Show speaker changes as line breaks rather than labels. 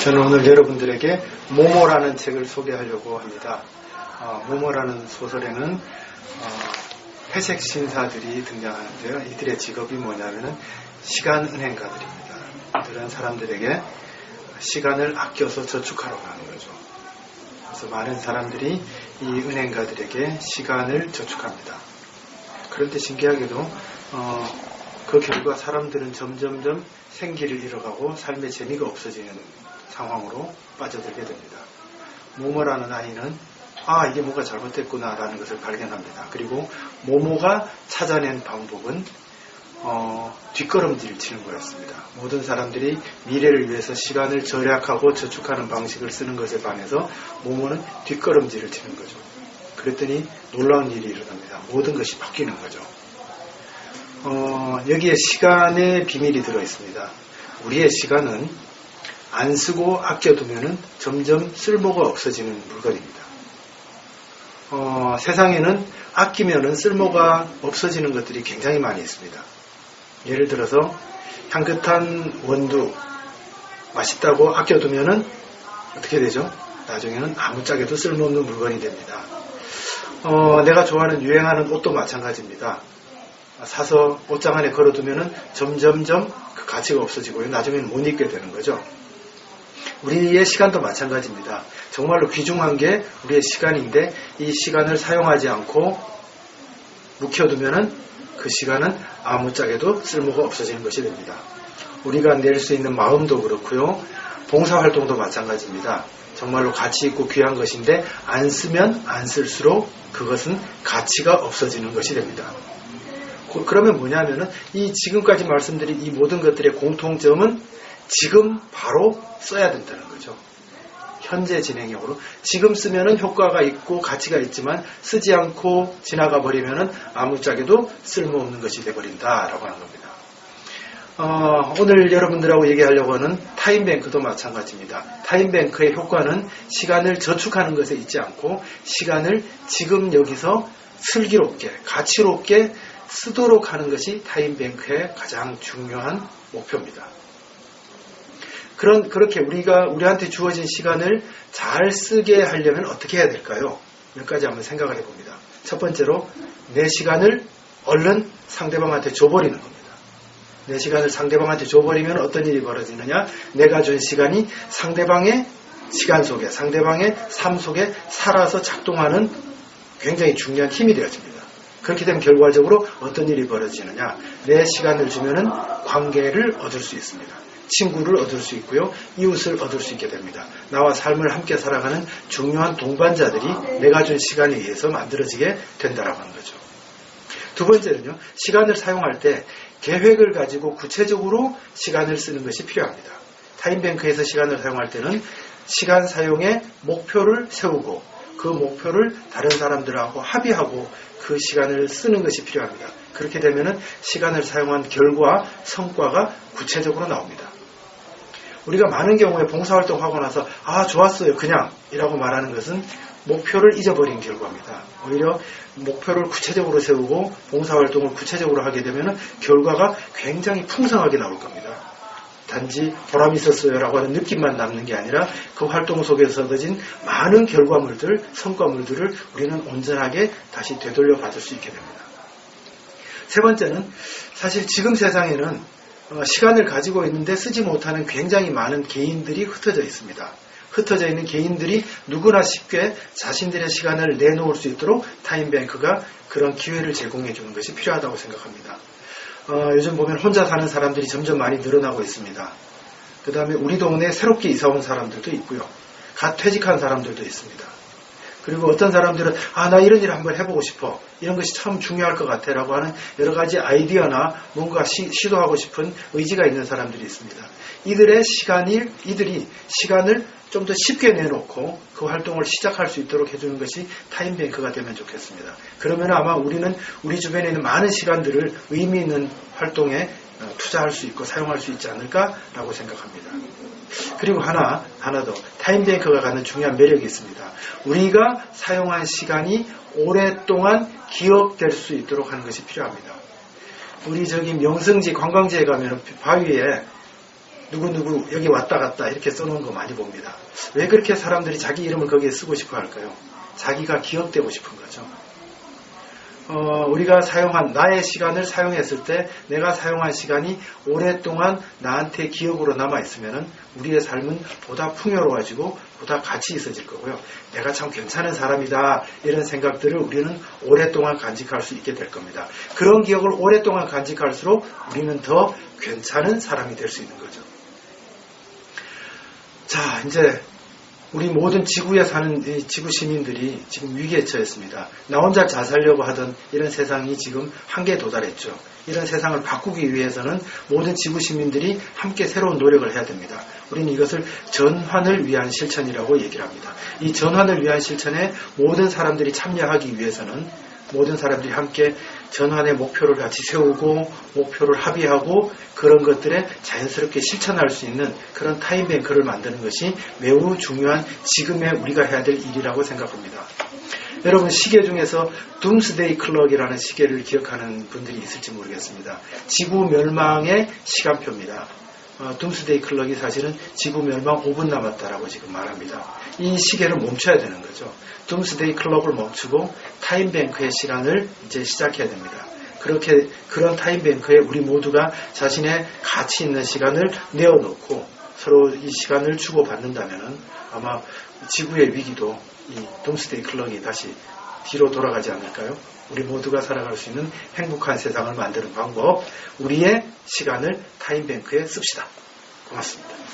저는 오늘 여러분들에게 모모라는 책을 소개하려고 합니다. 모모라는 소설에는 회색 신사들이 등장하는데요. 이들의 직업이 뭐냐면은 시간은행가들입니다. 이들은 사람들에게 시간을 아껴서 저축하라고 하는 거죠. 그래서 많은 사람들이 이 은행가들에게 시간을 저축합니다. 그런데 신기하게도 그 결과 사람들은 점점점 생기를 잃어가고 삶의 재미가 없어지는 상황으로 빠져들게 됩니다. 모모라는 아이는 이게 뭔가 잘못됐구나 라는 것을 발견합니다. 그리고 모모가 찾아낸 방법은 뒷걸음질을 치는 거였습니다. 모든 사람들이 미래를 위해서 시간을 절약하고 저축하는 방식을 쓰는 것에 반해서 모모는 뒷걸음질을 치는 거죠. 그랬더니 놀라운 일이 일어납니다. 모든 것이 바뀌는 거죠. 여기에 시간의 비밀이 들어있습니다. 우리의 시간은 안 쓰고 아껴두면 점점 쓸모가 없어지는 물건입니다. 세상에는 아끼면 쓸모가 없어지는 것들이 굉장히 많이 있습니다. 예를 들어서 향긋한 원두 맛있다고 아껴두면 어떻게 되죠? 나중에는 아무짝에도 쓸모없는 물건이 됩니다. 내가 좋아하는 유행하는 옷도 마찬가지입니다. 사서 옷장 안에 걸어두면 점점점 그 가치가 없어지고요. 나중에는 못 입게 되는 거죠. 우리의 시간도 마찬가지입니다. 정말로 귀중한 게 우리의 시간인데 이 시간을 사용하지 않고 묵혀두면 그 시간은 아무짝에도 쓸모가 없어지는 것이 됩니다. 우리가 낼 수 있는 마음도 그렇고요. 봉사활동도 마찬가지입니다. 정말로 가치 있고 귀한 것인데 안 쓰면 안 쓸수록 그것은 가치가 없어지는 것이 됩니다. 그러면 뭐냐면은 이 지금까지 말씀드린 이 모든 것들의 공통점은 지금 바로 써야 된다는 거죠. 현재 진행형으로 지금 쓰면은 효과가 있고 가치가 있지만 쓰지 않고 지나가 버리면은 아무짝에도 쓸모없는 것이 되어버린다라고 하는 겁니다. 오늘 여러분들하고 얘기하려고 하는 타임뱅크도 마찬가지입니다. 타임뱅크의 효과는 시간을 저축하는 것에 있지 않고 시간을 지금 여기서 슬기롭게 가치롭게 쓰도록 하는 것이 타임뱅크의 가장 중요한 목표입니다. 그렇게 우리한테 주어진 시간을 잘 쓰게 하려면 어떻게 해야 될까요? 몇 가지 한번 생각을 해봅니다. 첫 번째로 내 시간을 얼른 상대방한테 줘버리는 겁니다. 내 시간을 상대방한테 줘버리면 어떤 일이 벌어지느냐? 내가 준 시간이 상대방의 시간 속에, 상대방의 삶 속에 살아서 작동하는 굉장히 중요한 힘이 되어집니다. 그렇게 되면 결과적으로 어떤 일이 벌어지느냐? 내 시간을 주면은 관계를 얻을 수 있습니다. 친구를 얻을 수 있고요. 이웃을 얻을 수 있게 됩니다. 나와 삶을 함께 살아가는 중요한 동반자들이 내가 준 시간에 의해서 만들어지게 된다라고 하는 거죠. 두 번째는요. 시간을 사용할 때 계획을 가지고 구체적으로 시간을 쓰는 것이 필요합니다. 타임뱅크에서 시간을 사용할 때는 시간 사용에 목표를 세우고 그 목표를 다른 사람들하고 합의하고 그 시간을 쓰는 것이 필요합니다. 그렇게 되면은 시간을 사용한 결과, 성과가 구체적으로 나옵니다. 우리가 많은 경우에 봉사활동하고 나서 좋았어요 그냥 이라고 말하는 것은 목표를 잊어버린 결과입니다. 오히려 목표를 구체적으로 세우고 봉사활동을 구체적으로 하게 되면 결과가 굉장히 풍성하게 나올 겁니다. 단지 보람이 있었어요 라고 하는 느낌만 남는 게 아니라 그 활동 속에서 얻어진 많은 결과물들, 성과물들을 우리는 온전하게 다시 되돌려 받을 수 있게 됩니다. 세 번째는 사실 지금 세상에는 시간을 가지고 있는데 쓰지 못하는 굉장히 많은 개인들이 흩어져 있습니다. 흩어져 있는 개인들이 누구나 쉽게 자신들의 시간을 내놓을 수 있도록 타임뱅크가 그런 기회를 제공해 주는 것이 필요하다고 생각합니다. 요즘 보면 혼자 사는 사람들이 점점 많이 늘어나고 있습니다. 그 다음에 우리 동네에 새롭게 이사 온 사람들도 있고요. 갓 퇴직한 사람들도 있습니다. 그리고 어떤 사람들은 나 이런 일 한번 해보고 싶어. 이런 것이 참 중요할 것 같아 라고 하는 여러 가지 아이디어나 뭔가 시도하고 싶은 의지가 있는 사람들이 있습니다. 이들이 시간을 좀 더 쉽게 내놓고 그 활동을 시작할 수 있도록 해주는 것이 타임뱅크가 되면 좋겠습니다. 그러면 아마 우리는 우리 주변에 있는 많은 시간들을 의미 있는 활동에 투자할 수 있고 사용할 수 있지 않을까라고 생각합니다. 그리고 하나 더 타임뱅크가 갖는 중요한 매력이 있습니다. 우리가 사용한 시간이 오랫동안 기억될 수 있도록 하는 것이 필요합니다. 우리 명승지 관광지에 가면 바위에 누구누구 여기 왔다 갔다 이렇게 써놓은 거 많이 봅니다. 왜 그렇게 사람들이 자기 이름을 거기에 쓰고 싶어 할까요? 자기가 기억되고 싶은 거죠. 우리가 사용한 나의 시간을 사용했을 때 내가 사용한 시간이 오랫동안 나한테 기억으로 남아있으면 우리의 삶은 보다 풍요로워지고 보다 가치 있어질 거고요. 내가 참 괜찮은 사람이다 이런 생각들을 우리는 오랫동안 간직할 수 있게 될 겁니다. 그런 기억을 오랫동안 간직할수록 우리는 더 괜찮은 사람이 될 수 있는 거죠. 자, 이제 우리 모든 지구에 사는 지구 시민들이 지금 위기에 처했습니다. 나 혼자 잘 살려고 하던 이런 세상이 지금 한계에 도달했죠. 이런 세상을 바꾸기 위해서는 모든 지구 시민들이 함께 새로운 노력을 해야 됩니다. 우리는 이것을 전환을 위한 실천이라고 얘기를 합니다. 이 전환을 위한 실천에 모든 사람들이 참여하기 위해서는 모든 사람들이 함께 전환의 목표를 같이 세우고 목표를 합의하고 그런 것들에 자연스럽게 실천할 수 있는 그런 타임뱅크를 만드는 것이 매우 중요한 지금의 우리가 해야 될 일이라고 생각합니다. 여러분 시계 중에서 둠스데이 클럭이라는 시계를 기억하는 분들이 있을지 모르겠습니다. 지구 멸망의 시간표입니다. 둠스데이 클럭이 사실은 지구 멸망 5분 남았다라고 지금 말합니다. 이 시계를 멈춰야 되는 거죠. 둠스데이 클럭을 멈추고 타임뱅크의 시간을 이제 시작해야 됩니다. 그렇게 그런 타임뱅크에 우리 모두가 자신의 가치 있는 시간을 내어놓고 서로 이 시간을 주고받는다면 아마 지구의 위기도 이 둠스데이 클럭이 다시 뒤로 돌아가지 않을까요? 우리 모두가 살아갈 수 있는 행복한 세상을 만드는 방법, 우리의 시간을 타임뱅크에 씁시다. 고맙습니다.